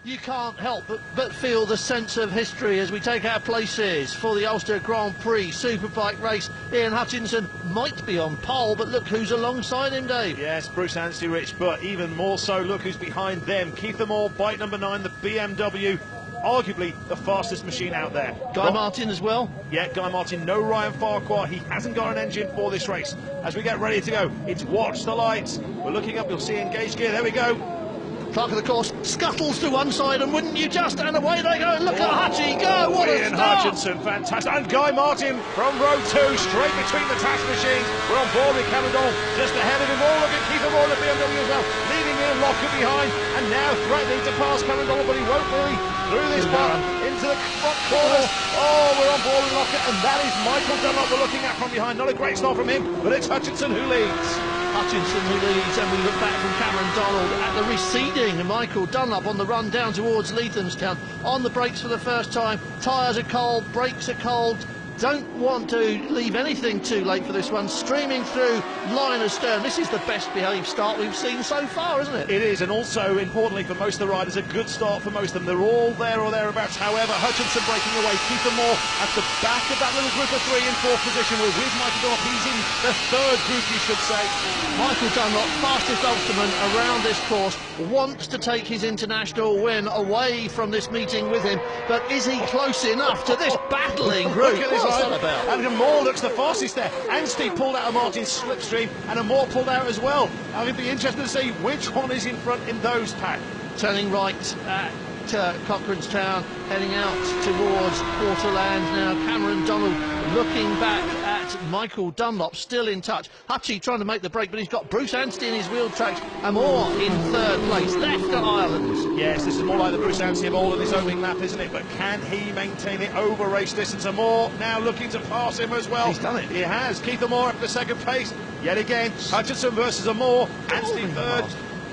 You can't help but feel the sense of history as we take our places for the Ulster Grand Prix Superbike race. Ian Hutchinson might be on pole, but look who's alongside him, Dave. Yes, Bruce Anstey, Rich, but even more so, look who's behind them. Keith Moore, bike number 9, the BMW, arguably the fastest machine out there. Guy Martin as well? Yeah, Guy Martin, no Ryan Farquhar. He hasn't got an engine for this race. As we get ready to go, it's watch the lights. We're looking up, you'll see engaged gear. There we go. Clerk of the course scuttles to one side, and wouldn't you just, and away they go. Look at Hutchie go, what a Ian start! Hutchinson, fantastic, and Guy Martin from row 2, straight between the task machines. We're on board with Cameron Donald, just ahead of him. Oh, look at Keith Moore, the BMW as well, leaving Ian Locker behind, and now threatening to pass Cameron Donald, but he won't really through this part into the front corner. Oh, we're on board with Locker, and that is Michael Dunlop we're looking at from behind. Not a great start from him, but it's Hutchinson who leads. Hutchinson who leads, and we look back from Cameron Donald at the receding Michael Dunlop on the run down towards Lethamstown. On the brakes for the first time, tyres are cold, brakes are cold. Don't want to leave anything too late for this one. Streaming through line astern. This is the best behaved start we've seen so far, isn't it? It is, and also, importantly for most of the riders, a good start for most of them. They're all there or thereabouts. However, Hutchinson breaking away. Keith Moore at the back of that little group of 3 in 4th position. We're with Michael Dunlop. He's in the 3rd group, you should say. Michael Dunlop, fastest Ulsterman around this course, wants to take his international win away from this meeting with him, but is he close enough to this battling group? Look at this What's that about? And Moore looks the fastest there. Anstey pulled out of Martin's slipstream, and Moore pulled out as well. It'll be interesting to see which one is in front in those pack. Turning right at Cochrane's Town, heading out towards Waterland now. Cameron Donald looking back at Michael Dunlop, still in touch. Hutchie trying to make the break, but he's got Bruce Anstey in his wheel tracks, and Moore in 3rd place, left at Ireland. Yes, this is more like the Bruce Anstey of old in his opening lap, isn't it? But can he maintain it over race distance? And Moore now looking to pass him as well. He's done it. He has. Keith Moore up to 2nd place. Yet again, Hutchinson versus Moore. Anstey 3rd.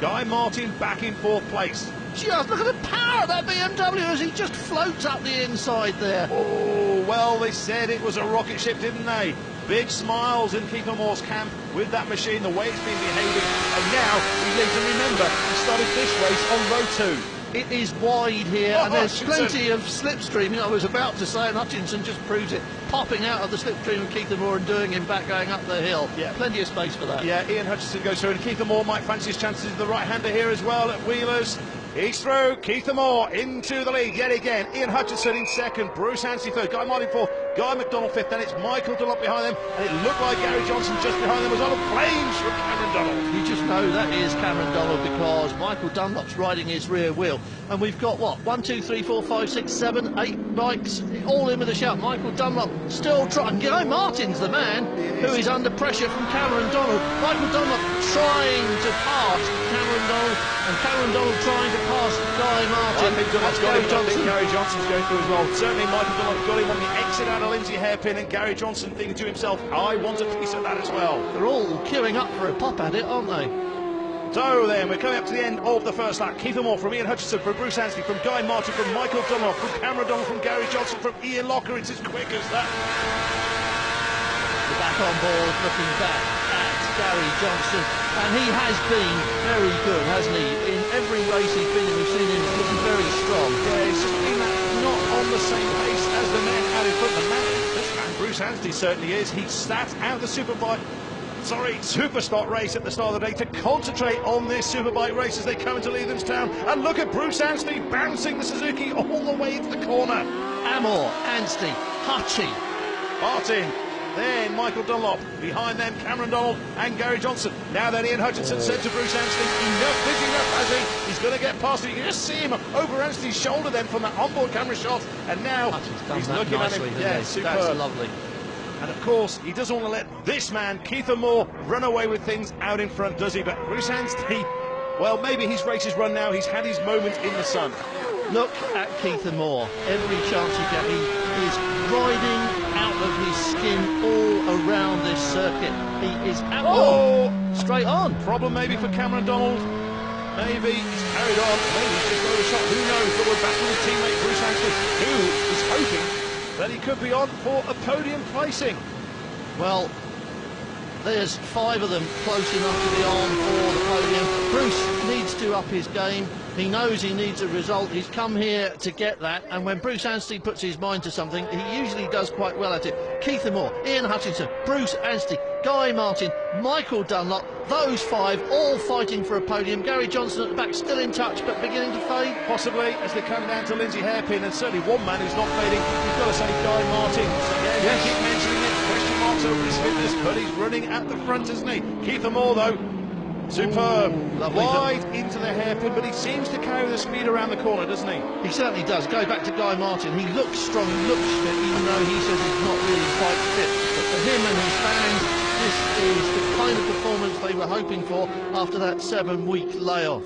Guy Martin back in 4th place. Just look at the power of that BMW as he just floats up the inside there. Oh, well, they said it was a rocket ship, didn't they? Big smiles in Keith Moore's camp with that machine, the way it's been behaving. And now we need to remember he started this race on row 2. It is wide here, and there's Hutchinson. plenty of slipstreaming. I was about to say, and Hutchinson just proves it, popping out of the slipstream of Keith Moore and doing him back going up the hill. Yeah. Plenty of space for that. Yeah, Ian Hutchinson goes through, and Keith Moore might fancy his chances as the right-hander here as well at Wheelers. He's through. Keith Moore into the lead yet again. Ian Hutchinson in 2nd. Bruce Anstey 3rd. Guy Martin 4th. Guy McDonald 5th. Then it's Michael Dunlop behind them. And it looked like Gary Johnson just behind them as well. Flames from Cameron Donald. You just know that is Cameron Donald because Michael Dunlop's riding his rear wheel. And we've got, what, 1, 2, 3, 4, 5, 6, 7, 8 bikes all in with a shout. Michael Dunlop still trying. Guy Martin's the man who is under pressure from Cameron Donald. Michael Dunlop trying to pass Cameron Donald, and Cameron Donald trying to pass Guy Martin. I think Dunlop's got him. I think Gary Johnson's going through as well. Certainly Michael Dunlop got him on the exit out of Lindsay Hairpin, and Gary Johnson thinking to himself, I want a piece of that as well. They're all queuing up for a pop at it, aren't they? So then, we're coming up to the end of the first lap. Keith Moore from Ian Hutchinson, from Bruce Anstey, from Guy Martin, from Michael Dunlop, from Cameron Donald, from Gary Johnson, from Ian Locker. It's as quick as that. We're back on board, looking back at Gary Johnson, and he has been very good, hasn't he? In every race he's been in, we've seen him looking very strong. Yeah, it's just been not on the same pace as the men out in front of the man. This man, Bruce Anstey, certainly is. He sat out the Superspot race at the start of the day to concentrate on this Superbike race as they come into Lethamstown. And look at Bruce Anstey bouncing the Suzuki all the way into the corner. Amor, Anstey, Hutchie, Martin, then Michael Dunlop, behind them Cameron Donald and Gary Johnson. Now then Ian Hutchinson said to Bruce Anstey, enough, big enough, has he? He's going to get past him. You can just see him over Anstey's shoulder then from that onboard camera shot, and now he's looking nicely, at him. Yeah, superb. That's lovely. And of course, he doesn't want to let this man, Keith Moore, run away with things out in front, does he? But Bruce Anstey, well, maybe his race is run now. He's had his moment in the sun. Look at Keith Moore. Every chance he gets, he is riding out of his skin all around this circuit. He is out straight on. Problem maybe for Cameron Donald. Maybe he's carried on. Maybe he's just got a shot. Who knows? But we're back with his teammate Bruce Anstey, who is hoping that he could be on for a podium placing. Well, there's 5 of them close enough to be on for the podium. Bruce needs to up his game. He knows he needs a result. He's come here to get that, and when Bruce Anstey puts his mind to something, he usually does quite well at it. Keith Moore, Ian Hutchinson, Bruce Anstey, Guy Martin, Michael Dunlop, those five all fighting for a podium. Gary Johnson at the back, still in touch but beginning to fade. Possibly as they come down to Lindsay Hairpin, and certainly one man who's not fading, you've got to say Guy Martin. So yeah, yes. Keep mentioning it, question marks over his fitness, but he's running at the front, isn't he? Keith Moore though, superb, wide into the hairpin, but he seems to carry the speed around the corner, doesn't he? He certainly does. Go back to Guy Martin. He looks strong, he looks fit, even though he says he's not really quite fit. But for him and his fans, this is the kind of performance they were hoping for after that 7-week layoff.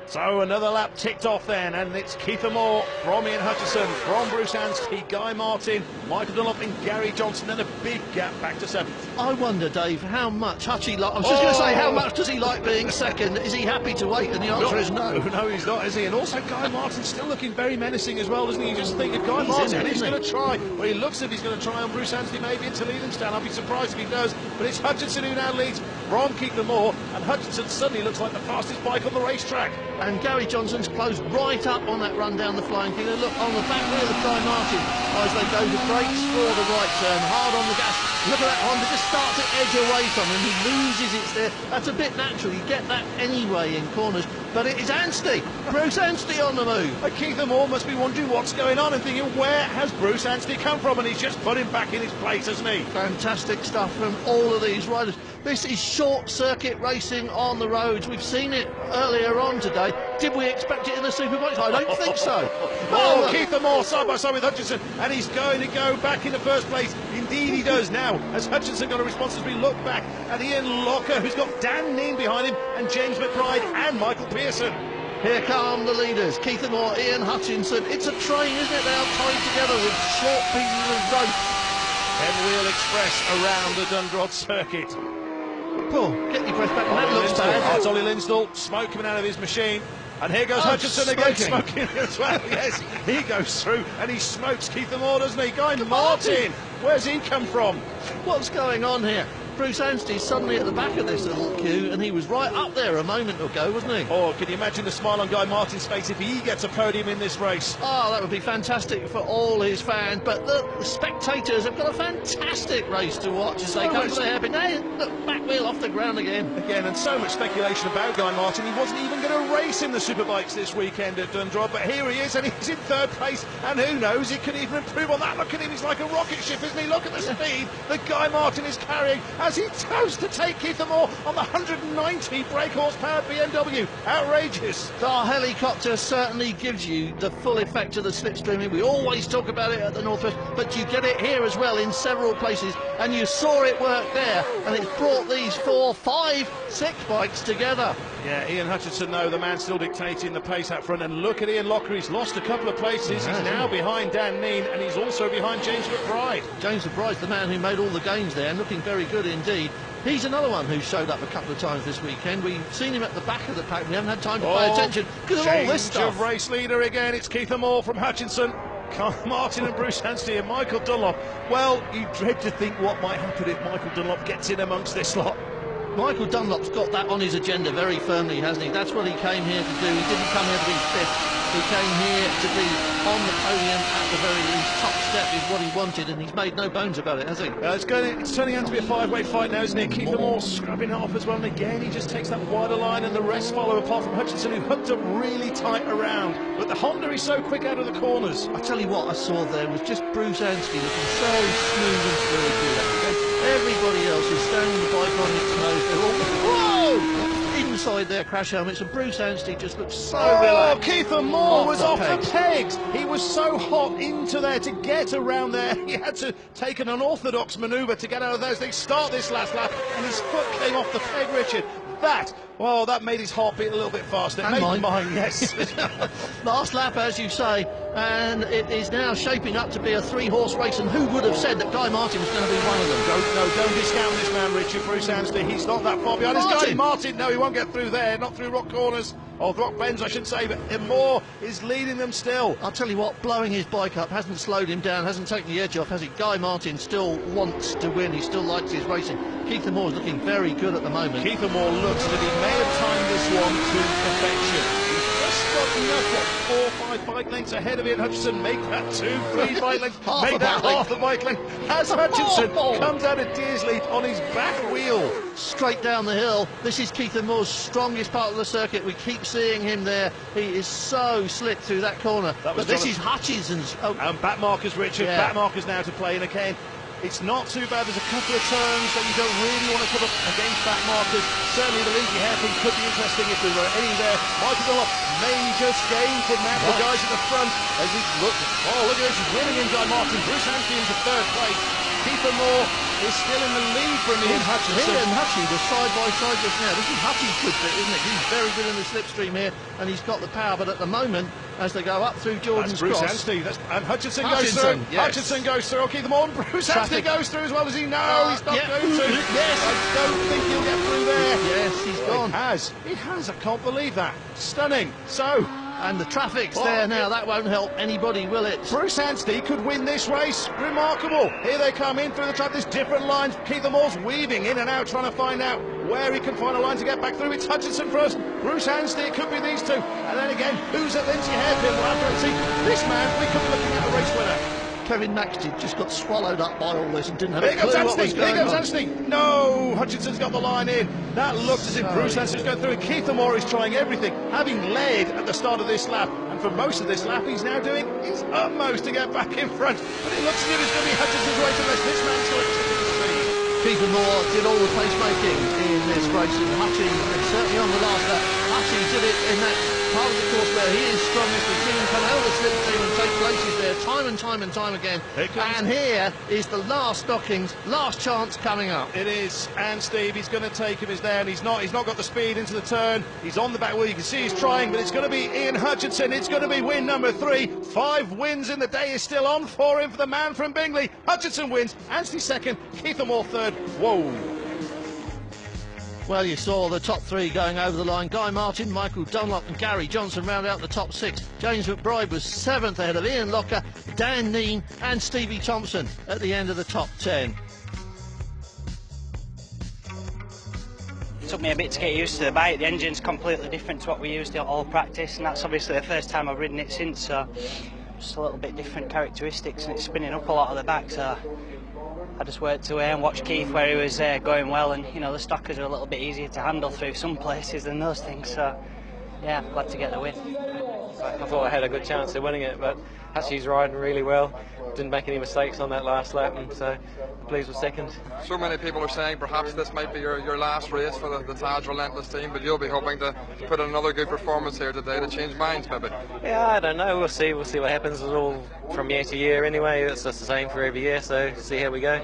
So another lap ticked off then, and it's Keith Moore from Ian Hutchinson, from Bruce Anstey, Guy Martin, Michael Dunlop and Gary Johnson, and a big gap back to 7th. I wonder, Dave, how much Hutchie I was just going to say, how much does he like being second? Is he happy to wait? And the answer is no. No, he's not, is he? And also Guy Martin's still looking very menacing as well, doesn't he? You just think if Guy Martin is going to try, well, he looks as if he's going to try on Bruce Anstey maybe into Lelandstown. I'll be surprised if he does. But it's Hutchinson who now leads from Keith Moore, and Hutchinson suddenly looks like the fastest bike on the racetrack. And Gary Johnson's closed right up on that run down the Flying King. And look on the back wheel of Guy Martin as they go to brakes for the right turn, hard on the gas. Look at that Honda just start to edge away from him. He loses it there. That's a bit natural. You get that anyway in corners. But it is Anstey, Bruce Anstey on the move. Keith Moore must be wondering what's going on and thinking, where has Bruce Anstey come from? And he's just put him back in his place, hasn't he? Fantastic stuff from all of these riders. This is short circuit racing on the roads. We've seen it earlier on today. Did we expect it in the Superbikes? I don't think so. Keith Moore side by side with Hutchinson, and he's going to go back in the first place. Indeed he does now, as Hutchinson got a response as we look back at Ian Locker, who's got Dan Neen behind him, and James McBride and Michael Pearson. Here come the leaders, Keith Moore, Ian Hutchinson. It's a train, isn't it? They are tied together with short pieces of rope. 10-wheel express around the Dundrod circuit. Paul, get your breath back. That looks bad. It's Ollie Linsdell, smoke coming out of his machine. And here goes Hutchinson again, smoking as well. Yes, he goes through and he smokes Keith Moore, doesn't he? Guy Martin, where's he come from? What's going on here? Bruce Anstey's suddenly at the back of this little queue, and he was right up there a moment ago, wasn't he? Oh, can you imagine the smile on Guy Martin's face if he gets a podium in this race? Oh, that would be fantastic for all his fans. But the spectators have got a fantastic race to watch as they come to the hairpin. Hey, look, back wheel off the ground again. And so much speculation about Guy Martin. He wasn't even going to race in the Superbikes this weekend at Dundrod, but here he is, and he's in 3rd place, and who knows, he could even improve on that. Look at him, he's like a rocket ship, isn't he? Look at the speed that Guy Martin is carrying as he toes to take Keith Moore on the 190 brake horsepower BMW. Outrageous. The helicopter certainly gives you the full effect of the slipstreaming. We always talk about it at the Northwest, but you get it here as well in several places, and you saw it work there, and it's brought these 4, 5, 6 bikes together. Yeah, Ian Hutchinson, though, the man still dictating the pace out front, and look at Ian Locker, he's lost a couple of places. He's now behind Dan Neen, and he's also behind James McBride. James McBride's the man who made all the gains there, and looking very good indeed. He's another one who showed up a couple of times this weekend. We've seen him at the back of the pack. We haven't had time to pay attention because of all this stuff. Change of race leader again. It's Keith Moore from Hutchinson. Martin and Bruce Anstey and Michael Dunlop. Well, you dread to think what might happen if Michael Dunlop gets in amongst this lot. Michael Dunlop's got that on his agenda very firmly, hasn't he? That's what he came here to do. He didn't come here to be fifth. He came here to be on the podium at the very least. Top step is what he wanted, and he's made no bones about it, has he? It's turning out to be a 5-way fight now, isn't it? Keith Moore scrubbing it off as well, and again he just takes that wider line, and the rest follow, apart from Hutchinson, who hooked up really tight around. But the Honda is so quick out of the corners. I tell you what I saw there was just Bruce Anstey looking so smooth and smooth. Everybody else is standing the bike on its nose. They're all, whoa! Inside their crash helmets, and Bruce Anstey just looks so relaxed. Keith Moore was off the pegs. He was so hot into there to get around there. He had to take an unorthodox manoeuvre to get out of those. They start this last lap, and his foot came off the peg, Richard. That made his heart beat a little bit faster. And mine, yes. Last lap, as you say, and it is now shaping up to be a 3-horse race, and who would have said that Guy Martin was going to be one of them? Don't discount this man, Richard. Bruce Anstey, he's not that far behind. It's Guy Martin. No, he won't get through there, not through rock corners, or rock bends, I should say, but Moore is leading them still. I'll tell you what, blowing his bike up hasn't slowed him down, hasn't taken the edge off, has he? Guy Martin still wants to win, he still likes his racing. Keith Moore's looking very good at the moment. Keith Moore looks as if he may have timed this one to perfection. He's just got enough, what, 4 or 5 bike lengths ahead of Ian Hutchinson. Make that 2, 3 bike lengths. Make that half a bike length. As Hutchinson comes out of Dearsley on his back wheel. Straight down the hill. This is Keith Moore's strongest part of the circuit. We keep seeing him there. He is so slick through that corner. But this is Hutchinson's. Oh. And back markers, Richard. Yeah. Back markers now to play. And again, it's not too bad. There's a couple of turns that you don't really want to put up against back markers. Certainly the Lindsay hairpin could be interesting if there were any there. Michael Dunlop, major gain from now. The guys at the front as he look. Oh, look at this. He's winning in Guy Martin. Bruce Anstey into 3rd place. Keith Moore is still in the lead from Ian Hutchinson. He and Hutchie were side by side just now. This is Hutchie's good bit, isn't it? He's very good in the slipstream here, and he's got the power. But at the moment, as they go up through Jordan's Bruce Cross, Anstey, and Hutchinson goes through. Yes. Hutchinson goes through. Keith Moore, Bruce Anstey goes through as well as he. No, he's not going to. Yes, I don't think he'll get through there. Yes, he's gone. He has. I can't believe that. Stunning. So. And the traffic's there now. That won't help anybody, will it? Bruce Anstey could win this race. Remarkable. Here they come in through the track. There's different lines. Keith Moore's weaving in and out, trying to find out where he can find a line to get back through. It's Hutchinson first. Bruce Anstey, it could be these two. And then again, who's at Lindsay Hairpin? We'll have to see. This man, we could be looking at a race winner. Kevin Maxted just got swallowed up by all this and didn't have a clue what was Here going goes on. Anstey. No, Hutchinson's got the line in. That looked as if Bruce Anstey's going through. Keith Moore is trying everything, having led at the start of this lap. And for most of this lap, he's now doing his utmost to get back in front. But it looks as if it's going to be Hutchinson's race unless this man's got it to the speed. Keith Moore did all the placemaking in this race, and Hutchie, certainly on the last lap, Hutchie did it in that part of the course where he is strongest. We've seen him come out of the slipstream and take places there time and time again. And here is the last stockings, last chance coming up. It is, and Steve, he's going to take him, is there, and he's not got the speed into the turn. He's on the back wheel, you can see he's trying, but it's going to be Ian Hutchinson. It's going to be win number 3. 5 wins in the day is still on for him, for the man from Bingley. Hutchinson wins, Anstey 2nd, Keith Moore 3rd. Whoa. Well, you saw the top 3 going over the line. Guy Martin, Michael Dunlop and Gary Johnson round out the top 6. James McBride was 7th ahead of Ian Locker, Dan Neen and Stevie Thompson at the end of the top 10. It took me a bit to get used to the bike. The engine's completely different to what we used at all practice, and that's obviously the first time I've ridden it since, so just a little bit different characteristics, and it's spinning up a lot at the back, so I just worked away and watched Keith where he was going well, and you know the stockers are a little bit easier to handle through some places than those things, so yeah, glad to get the win. I thought I had a good chance of winning it, but Hutchie's riding really well, didn't make any mistakes on that last lap, and so pleased with 2nd. So many people are saying perhaps this might be your last race for the Taj Relentless team, but you'll be hoping to put in another good performance here today to change minds maybe. Yeah, I don't know, we'll see what happens. It's all from year to year anyway, it's just the same for every year, so see how we go.